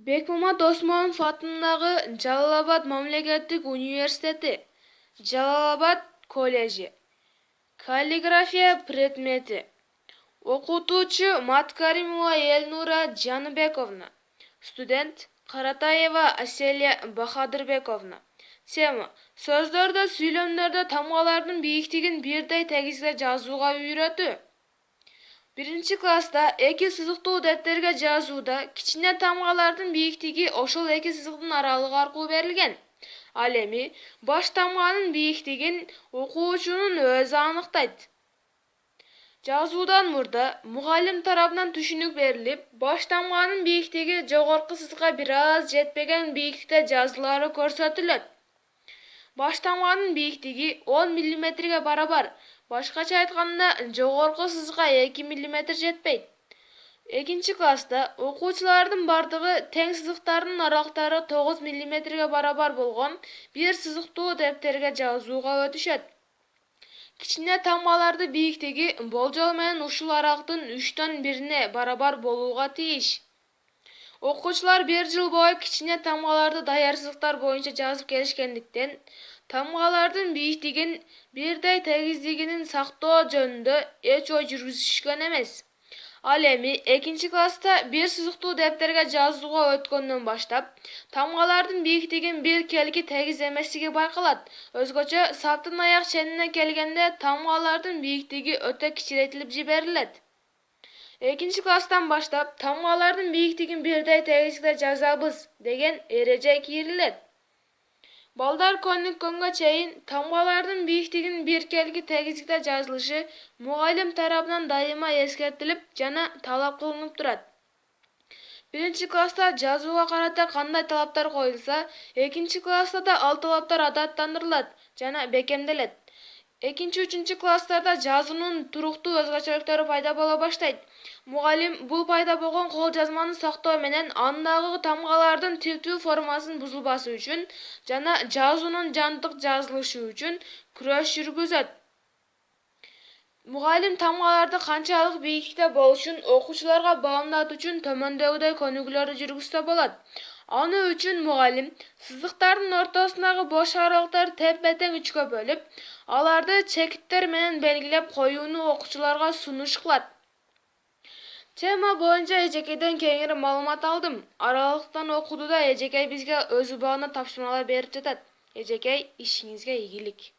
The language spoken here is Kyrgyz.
Бекмамат Осмонов атындағы Жалал-Абад мамлекеттик университети, Жалал-Абад коллежи. Каллиграфия предмети. Окутуучу Маткаримова Элнура Жаныбековна. Студент Каратаева Аселия Бахадырбековна. Тема: сөздөрдө, сүйлөмдөрдө тамгалардын бийиктигин бирдей тегизде жазууга үйрөтүү. Биринчи класста эки сызыктуу дептерге жазууда кичине тамгалардын бийиктиги ошол эки сызыктын аралыгы аркылуу берилген. Ал эми баш тамганын бийиктигин окуучунун өзү аныктайт. Жазуудан мурда мугалим тарабынан түшүнүк берилип, баш тамганын бийиктиги жогорку сызыкка бир аз жетпеген бийиктикте жазылары көрсөтүлөт. Баш тамганын бийиктиги 10 мм барабар. Башкача айтканда, жогорку сызыкка 2 мм жетпейт. Экинчи класста окуучулардын бардыгы тең сызыктардын аралыктары 9 мм барабар болгон бир сызыктуу дептерге жазууга өтүшөт. Кичине тамгалардын бийиктиги болжол менен ушул аралыктын 3төн 1-ине барабар болууга тийиш. Окуучулар бир жыл бою кичине тамгаларды даяр сызыктар боюнча жазып келишкендиктен, тамгалардын бийиктигин бирдей тегиздигинин сактоо жөнүндө эч ой жүргүзүшкөн эмес. Ал эми экинчи класста бир сызыктуу дептерге жазууга өткөндөн баштап, тамгалардын бийиктигин биркелки тегиз эмеслиги байкалат. Өзгөчө саптын аяк ченине келгенде тамгалардын бийиктиги өтө кичирейтилип жиберилет. Экинчи класстан баштап тамгалардын бийиктигин бирдей тегизде жазабыз деген эреже кийрилет. Балдар көнүккөнгө чейин тамгалардын бийиктигинин биркелки тегиздикте жазылышы мугалим тарабынан дайыма эскертилип жана талап кылынып турат. Биринчи класста жазууга карата кандай талаптар коюлса, экинчи класста да ал талаптар адаттандырылат жана бекемделет. Экинчи-үчүнчү класстарда жазуунун туруктуу өзгөчөлүктөрү пайда боло баштайт. Мугалим бул пайда болгон кол жазманы сактоо менен андагы тамгалардын типтүү формасын бузулбашы үчүн жана жазуунун жантык жазылышы үчүн күрөш жүргүзөт. Мугалим тамгаларды канчалык бийиктикте болушун окуучуларга баамдатуу үчүн төмөндөгүдөй көнүгүүлөрдү жүргүзсө болот. Аны үчүн мугалим сызыктардын ортосундагы бош аралыктарды тепе-тең 3кө бөлүп, аларды чекиттер менен белгилеп коюуну окуучуларга сунуш кылат. Тема боюнча эжекейден кеңири маалымат алдым. Аралыктан окууда эжекей бизге өз убагында тапшырмалар берип жатат. Эжекей, ишиңизге ийгилик.